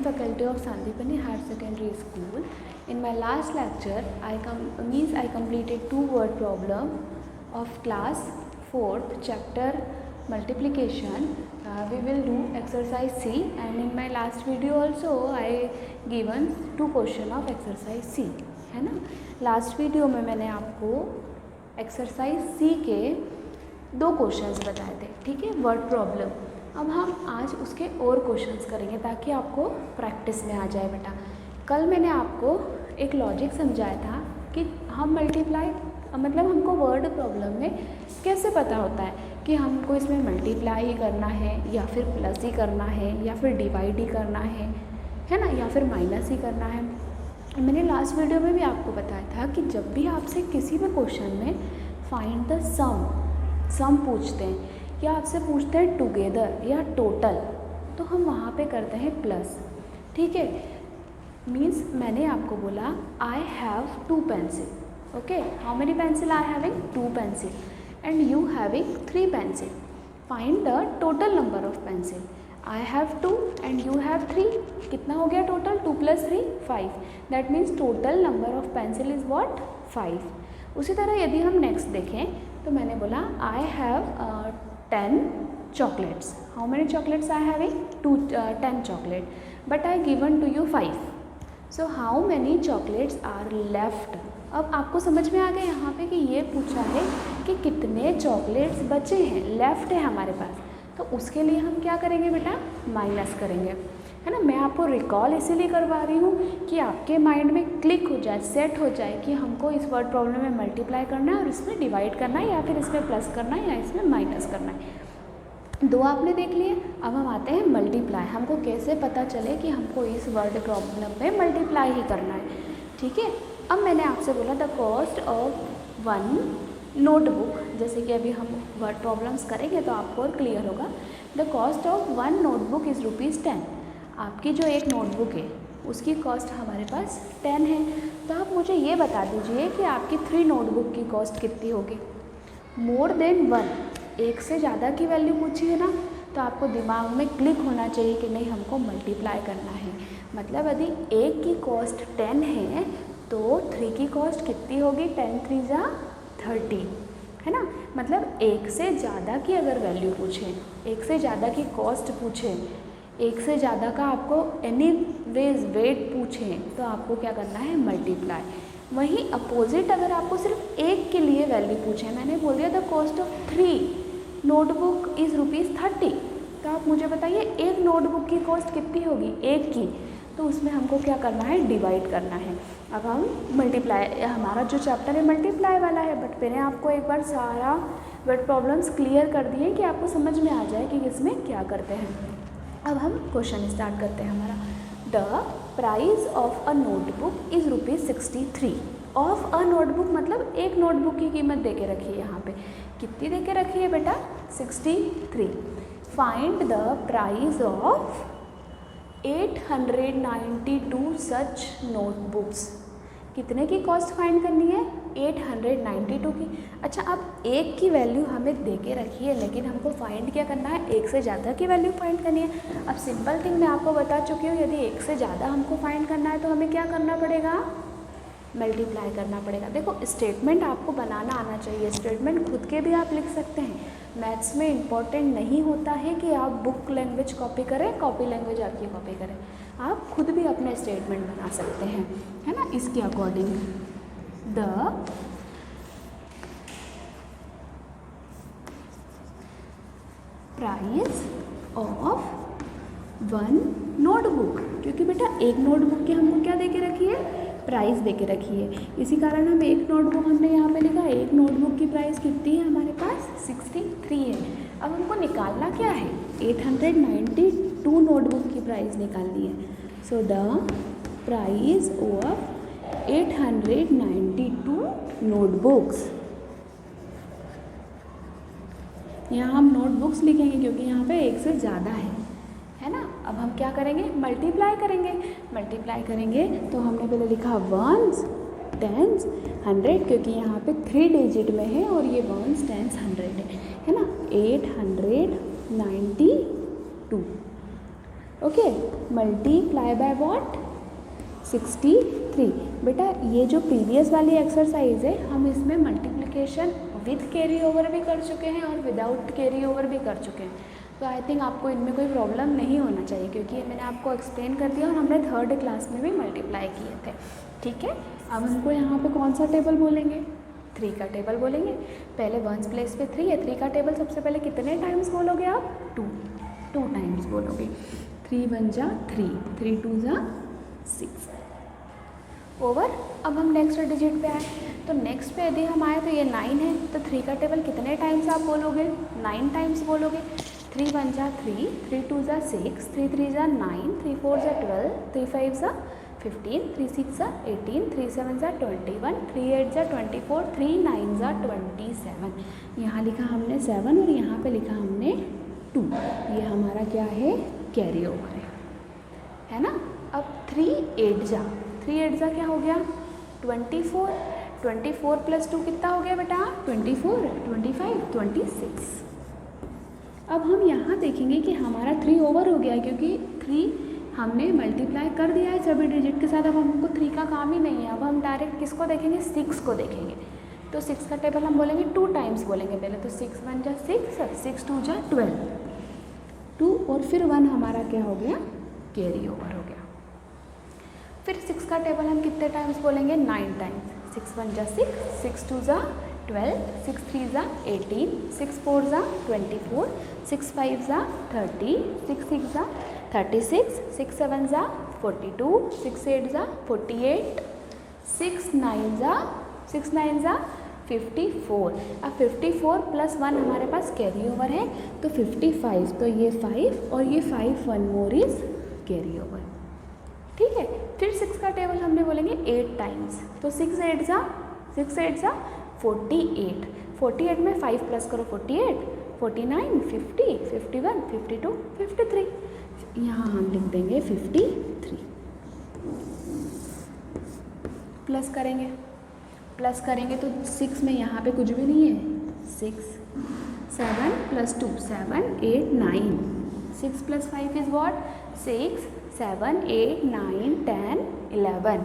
faculty of Sandipani Higher Secondary School. In my last lecture, I completed 2 word problem of class 4th chapter multiplication. We will do exercise C, and in my last video also I given 2 question of exercise C, है ना. Last video में मैंने आपको exercise सी के 2 questions बताए थे, ठीक है, वर्ड प्रॉब्लम. अब हम आज उसके और क्वेश्चंस करेंगे ताकि आपको प्रैक्टिस में आ जाए बेटा. कल मैंने आपको एक लॉजिक समझाया था कि हम मल्टीप्लाई मतलब हमको वर्ड प्रॉब्लम में कैसे पता होता है कि हमको इसमें मल्टीप्लाई ही करना है या फिर प्लस ही करना है या फिर डिवाइड ही करना है ना, या फिर माइनस ही करना है. मैंने लास्ट वीडियो में भी आपको बताया था कि जब भी आपसे किसी भी क्वेश्चन में फाइंड द सम पूछते हैं या आपसे पूछते हैं टुगेदर या टोटल, तो हम वहाँ पे करते हैं प्लस, ठीक है. मीन्स मैंने आपको बोला I have 2 pencil, okay. How many pencil I having? 2 pencil and you having 3 pencil. Find the total number of pencil. I have 2 and you have 3. कितना हो गया total? 2 + 3 5. That means total number of pencil is what? 5. उसी तरह यदि हम next देखें तो मैंने बोला I have 10 chocolates. How many chocolates I having? 10 chocolate, but I given to you 5. So how many chocolates are left. अब आपको समझ में आ गया यहाँ पे कि ये पूछा है कि कितने चॉकलेट्स बचे हैं, लेफ्ट है हमारे पास. तो उसके लिए हम क्या करेंगे बेटा? माइनस करेंगे, है ना. मैं आपको रिकॉल इसीलिए करवा रही हूँ कि आपके माइंड में क्लिक हो जाए, सेट हो जाए कि हमको इस वर्ड प्रॉब्लम में मल्टीप्लाई करना है और इसमें डिवाइड करना है या फिर इसमें प्लस करना है या इसमें माइनस करना है. 2 आपने देख लिए. अब हम आते हैं मल्टीप्लाई. हमको कैसे पता चले कि हमको इस वर्ड प्रॉब्लम में मल्टीप्लाई ही करना है, ठीक है. अब मैंने आपसे बोला द कॉस्ट ऑफ 1 नोटबुक. जैसे कि अभी हम वर्ड प्रॉब्लम्स करेंगे तो आपको और क्लियर होगा. The cost of 1 notebook is ₹10. आपकी जो एक नोटबुक है उसकी कॉस्ट हमारे पास 10 है. तो आप मुझे ये बता दीजिए कि आपकी 3 नोटबुक की कॉस्ट कितनी होगी. मोर देन 1, एक से ज़्यादा की वैल्यू पूछी है ना, तो आपको दिमाग में क्लिक होना चाहिए कि नहीं हमको मल्टीप्लाई करना है. मतलब यदि एक की कॉस्ट 10 है तो 3 की कॉस्ट कितनी होगी? 10 3 जा 30, है ना. मतलब एक से ज़्यादा की अगर वैल्यू पूछें, एक से ज़्यादा की कॉस्ट पूछें, एक से ज़्यादा का आपको एनी वेज वेट पूछें, तो आपको क्या करना है? मल्टीप्लाई. वहीं अपोजिट अगर आपको सिर्फ एक के लिए वैल्यू पूछें, मैंने बोल दिया the cost of 3 notebook is ₹30, तो आप मुझे बताइए एक नोटबुक की कॉस्ट कितनी होगी? एक की. तो उसमें हमको क्या करना है? डिवाइड करना है. अब हम मल्टीप्लाई, हमारा जो चैप्टर है मल्टीप्लाई वाला है, बट मैंने आपको एक बार सारा वर्ड प्रॉब्लम्स क्लियर कर दिए कि आपको समझ में आ जाए कि इसमें क्या करते हैं. अब हम क्वेश्चन स्टार्ट करते हैं हमारा. The price of a notebook is ₹63. Of a notebook मतलब एक नोटबुक की कीमत दे के रखी है. यहाँ पे कितनी दे के रखी है बेटा? 63. Find the price of 892 such notebooks. कितने की कॉस्ट फाइंड करनी है? 892 की. अच्छा, अब एक की वैल्यू हमें दे के रखी है, लेकिन हमको फाइंड क्या करना है? एक से ज़्यादा की वैल्यू फाइंड करनी है. अब सिंपल थिंग मैं आपको बता चुकी हूँ, यदि एक से ज़्यादा हमको फाइंड करना है तो हमें क्या करना पड़ेगा? मल्टीप्लाई करना पड़ेगा. देखो, स्टेटमेंट आपको बनाना आना चाहिए. स्टेटमेंट खुद के भी आप लिख सकते हैं. मैथ्स में इम्पॉर्टेंट नहीं होता है कि आप बुक लैंग्वेज कॉपी करें, कॉपी लैंग्वेज आपकी कॉपी करें. आप खुद भी अपने स्टेटमेंट बना सकते हैं, है ना, इसके according. The price of 1 notebook, क्योंकि बेटा एक नोटबुक की हमको क्या दे के रखी है? प्राइस दे के रखी है. इसी कारण हम एक नोटबुक हमने यहाँ पे लिखा. एक नोटबुक की प्राइस कितनी है हमारे पास? 63 है. अब हमको निकालना क्या है? 892 नोटबुक की प्राइस निकालनी है. So the price of 892 notebooks. यहाँ हम नोटबुक्स लिखेंगे क्योंकि यहाँ पे एक से ज़्यादा है ना. अब हम क्या करेंगे? मल्टीप्लाई करेंगे. मल्टीप्लाई करेंगे तो हमने पहले लिखा 1s 10s 100, क्योंकि यहाँ पे 3 डिजिट में है और ये 1s 10s 100 है ना. 892. Okay, multiply by what 63। बेटा ये जो प्रीवियस वाली एक्सरसाइज है हम इसमें मल्टीप्लिकेशन विथ कैरी ओवर भी कर चुके हैं और विदाउट कैरी ओवर भी कर चुके हैं, तो आई थिंक आपको इनमें कोई प्रॉब्लम नहीं होना चाहिए, क्योंकि मैंने आपको एक्सप्लेन कर दिया और हमने 3rd क्लास में भी मल्टीप्लाई किए थे। ठीक है, अब हमको यहाँ पे कौन सा टेबल बोलेंगे, 3 का टेबल बोलेंगे। पहले 1s प्लेस पे 3 है, 3 का टेबल सबसे पहले कितने टाइम्स बोलोगे आप, 2 टाइम्स बोलोगे। 3 1 जा 3, 3 2 जा 6 ओवर। अब हम नेक्स्ट डिजिट पे आए, तो नेक्स्ट पे यदि हम आए तो ये 9 है, तो 3 का टेबल कितने टाइम्स आप बोलोगे, 9 टाइम्स बोलोगे। 3 1 जा 3, 3 2 जा 6, 3 3 जा 9, 3 4 जा 12, 3 5 जा 15, 3 6 जा 18, 3 7 जा 21, 3 8 जा 24, 3 9 जा 27। यहाँ लिखा हमने 7 और यहाँ पे लिखा हमने 2। ये हमारा क्या है, कैरी ओवर है ना। अब 3 8 जा, 3 8 जा क्या हो गया 24, 24 प्लस 2 कितना हो गया बेटा 24, 25 26। अब हम यहाँ देखेंगे कि हमारा 3 ओवर हो गया, क्योंकि 3 हमने मल्टीप्लाई कर दिया है सभी डिजिट के साथ। अब हमको 3 का काम ही नहीं है, अब हम डायरेक्ट किसको देखेंगे, 6 को देखेंगे। तो 6 का टेबल हम बोलेंगे 2 टाइम्स बोलेंगे पहले, तो 6 1 जा 6, 6 2 जा 12, 2 और फिर 1 हमारा क्या हो गया, कैरी ओवर हो गया। फिर 6 का टेबल हम कितने टाइम्स बोलेंगे, 9 टाइम्स। 6 1 जा 6, 6 2 जा 12, 6 3 जा 18, 6 4 जा 24, 6 5 जा 30, 6 6 जा 36, 6 7 जा 42, 6 8 जा 48, 6 9 जा 54। अब 54 प्लस 1 हमारे पास कैरी ओवर है, तो 55, तो ये 5 और ये 5 1 मोर इज कैरी ओवर। ठीक है, फिर 6 का टेबल हमने बोलेंगे 8 टाइम्स, तो 6 8 जा 48, 48 में 5 प्लस करो 48, 49 50 51 52 53। यहाँ हम लिख देंगे 53। प्लस करेंगे तो 6 में यहाँ पे कुछ भी नहीं है, 6 7 प्लस 2 7 8 9, 6 प्लस 5 इज व्हाट 6 7 8 9 10 11,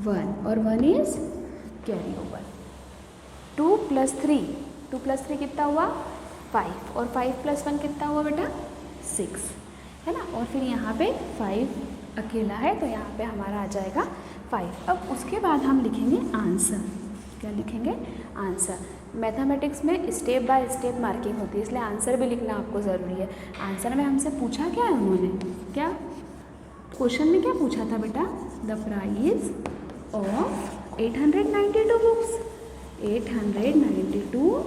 1 और 1 इज कैरी ओवर। 2 प्लस 3 कितना हुआ 5 और 5 प्लस 1 कितना हुआ बेटा 6 है ना। और फिर यहाँ पे 5 अकेला है, तो यहाँ पे हमारा आ जाएगा 5। अब उसके बाद हम लिखेंगे आंसर। क्या लिखेंगे, आंसर। मैथमेटिक्स में स्टेप बाय स्टेप मार्किंग होती है, इसलिए आंसर भी लिखना आपको ज़रूरी है। आंसर में हमसे पूछा क्या है उन्होंने, क्या क्वेश्चन में क्या पूछा था बेटा, the price of 892 books, 892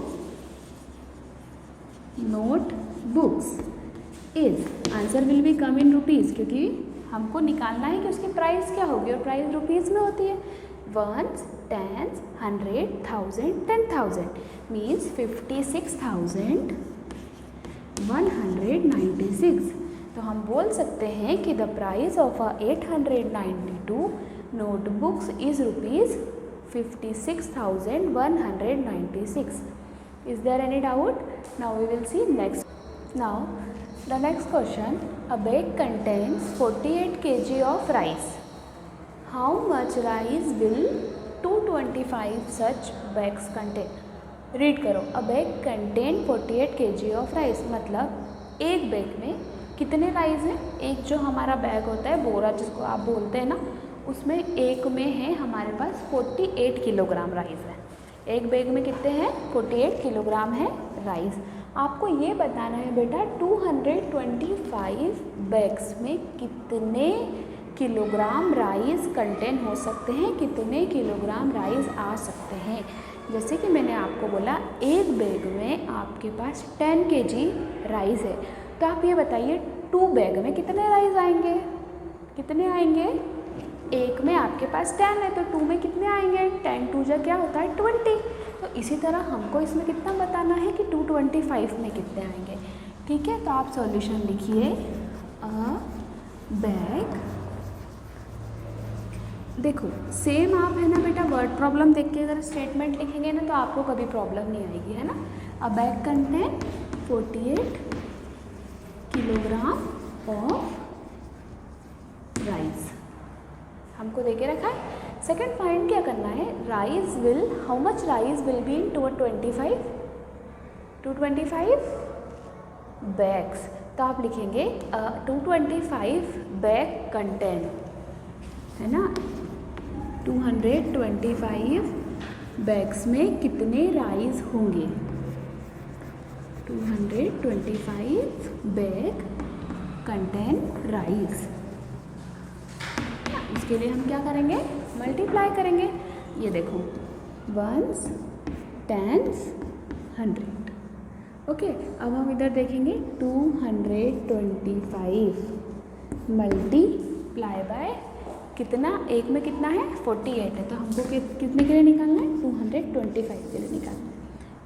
note books is, answer will be come in rupees, क्योंकि हमको निकालना है कि उसकी प्राइस क्या होगी, और प्राइस रुपीज़ में होती है। 1s 10s 100 1000 10,000 means 56,196। तो हम बोल सकते हैं कि the price of 892 notebooks is rupees 56,196। Is there any doubt? Now we will see next. Now the next question, a bag contains 48 kg of rice. How much rice will 225 such bags contain? Read करो, a bag contain 48 kg of rice, मतलब एक bag में कितने rice हैं। एक जो हमारा bag होता है बोरा जिसको आप बोलते हैं ना, उसमें एक में है हमारे पास 48 किलोग्राम राइस है। एक बैग में कितने हैं 48 किलोग्राम है राइस। आपको ये बताना है बेटा 225 बैग्स में कितने किलोग्राम राइस कंटेन हो सकते हैं, कितने किलोग्राम राइस आ सकते हैं। जैसे कि मैंने आपको बोला एक बैग में आपके पास 10 kg राइस है, तो आप ये बताइए 2 बैग में कितने राइस आएंगे, कितने आएंगे। एक में आपके पास 10 है तो 2 में कितने आएंगे, 10 2 जा क्या होता है 20। तो इसी तरह हमको इसमें कितना बताना है कि 225 में कितने आएंगे। ठीक है, तो आप सॉल्यूशन लिखिए, अ बैग, देखो सेम आप है ना बेटा वर्ड प्रॉब्लम देख के अगर स्टेटमेंट लिखेंगे ना तो आपको कभी प्रॉब्लम नहीं आएगी, है ना। अ bag contain 48 kilogram of rice हमको देके रखा है। सेकंड पॉइंट क्या करना है, rice will, how much rice will be in 225 bags. तो आप लिखेंगे 225 बैग कंटेन, है ना, 225 बैग्स में कितने राइस होंगे, 225 बैग कंटेन राइस। इसके लिए हम क्या करेंगे, मल्टीप्लाई करेंगे। ये देखो, वंस, टेंस, 100। ओके, अब हम इधर देखेंगे 225 मल्टीप्लाई बाय कितना, एक में कितना है 48 है, तो हमको कितने के लिए निकालना है, 225 के लिए निकालना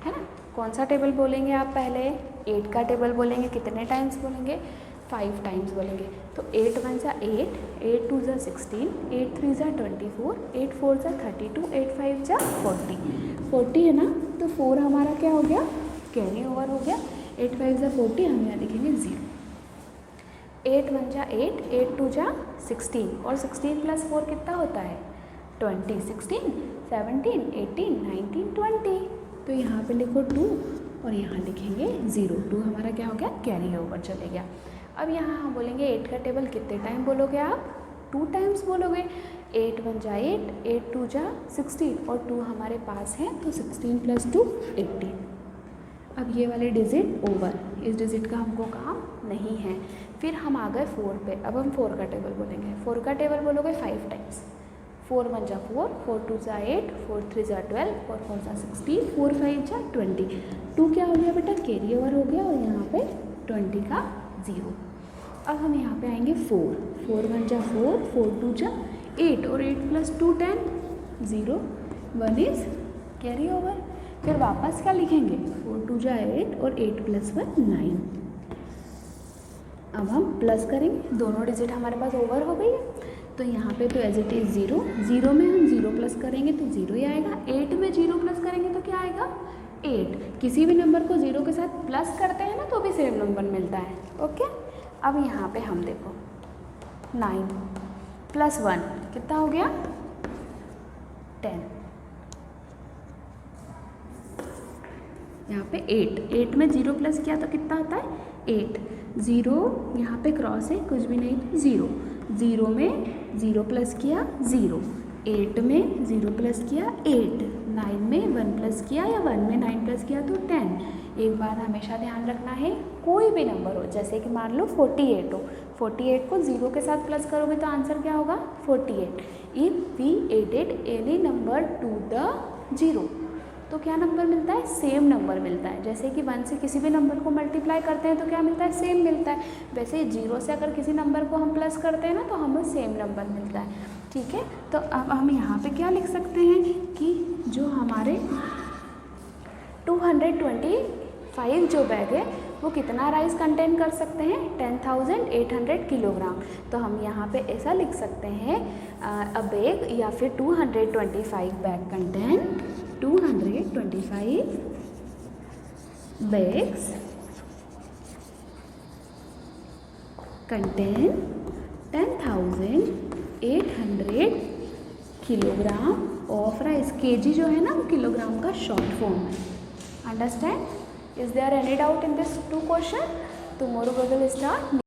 है ना। कौन सा टेबल बोलेंगे आप, पहले 8 का टेबल बोलेंगे, कितने टाइम्स बोलेंगे, 5 टाइम्स बोलेंगे। तो 8 1 जा 8, 8 2 जा 16, 8 3 जा 24, 8 4 जा 32, 8 5 जा 40 है ना। तो 4 हमारा क्या हो गया, कैरी ओवर हो गया। 8 5 जा 40, हम यहाँ लिखेंगे 0। 8 1 जा 8, 8 2 जा 16, और 16 + 4 कितना होता है 20, 16 17 18 19 20। तो यहाँ पे लिखो 2 और यहाँ लिखेंगे 0। 2 हमारा क्या हो गया, कैरी ओवर चले गया। अब यहाँ हम बोलेंगे 8 का टेबल कितने टाइम बोलोगे आप, 2 टाइम्स बोलोगे। 8 1 जा 8, 8 2 जा 16, और 2 हमारे पास है, तो 16 + 2 18। अब ये वाले डिजिट ओवर, इस डिजिट का हमको काम नहीं है। फिर हम आ गए 4 पे। अब हम 4 का टेबल बोलेंगे। 4 का टेबल बोलोगे 5 टाइम्स। 4 1 जा 4, 4 2 जा 8, 4 3 जा 12, 4 4 जा 16, 4 5 जा 20। 2 क्या हो गया बेटा, कैरी ओवर हो गया, और यहाँ पे 20 का 0। अब हम यहाँ पे आएंगे 4, 4 1 जा 4, 4 2 जा 8, और 8 + 2 10, 0 1 इज कैरी ओवर। फिर वापस क्या लिखेंगे, 4 2 जा 8, और 8 + 1 9। अब हम प्लस करेंगे, दोनों डिजिट हमारे पास ओवर हो गई है। तो यहाँ पे तो एज इट इज़ 0, 0 में हम 0 प्लस करेंगे तो 0 ही आएगा। 8 में 0 प्लस करेंगे तो क्या आएगा, 8। किसी भी नंबर को 0 के साथ प्लस करते हैं ना तो भी सेम नंबर मिलता है। ओके, अब यहाँ पे हम देखो 9 + 1 कितना हो गया, 10। यहाँ पे 8 में 0 प्लस किया तो कितना आता है 8। 0 यहाँ पे क्रॉस है, कुछ भी नहीं, 0। 0 में 0 प्लस किया 0, 8 में 0 प्लस किया 8, 9 में 1 प्लस किया, या 1 में 9 प्लस किया तो 10। एक बात हमेशा ध्यान रखना है, कोई भी नंबर हो, जैसे कि मान लो 48 हो, 48 को 0 के साथ प्लस करोगे तो आंसर क्या होगा 48। If we added any number to the 0, तो क्या नंबर मिलता है, सेम नंबर मिलता है। जैसे कि 1 से किसी भी नंबर को मल्टीप्लाई करते हैं तो क्या मिलता है, सेम मिलता है। वैसे 0 से अगर किसी नंबर को हम प्लस करते हैं ना तो हमें सेम नंबर मिलता है। ठीक है, तो अब हम यहाँ पे क्या लिख सकते हैं कि जो हमारे 225 जो बैग है वो कितना राइस कंटेन कर सकते हैं, 10,800 किलोग्राम। तो हम यहाँ पे ऐसा लिख सकते हैं, अ बैग, या फिर 225 bag contain, 225 bags contain 10,800 kilogram of rice. KG जो है ना वो किलोग्राम का शॉर्ट फॉर्म है। Understand? Is there any doubt in this 2 question? Tomorrow we will start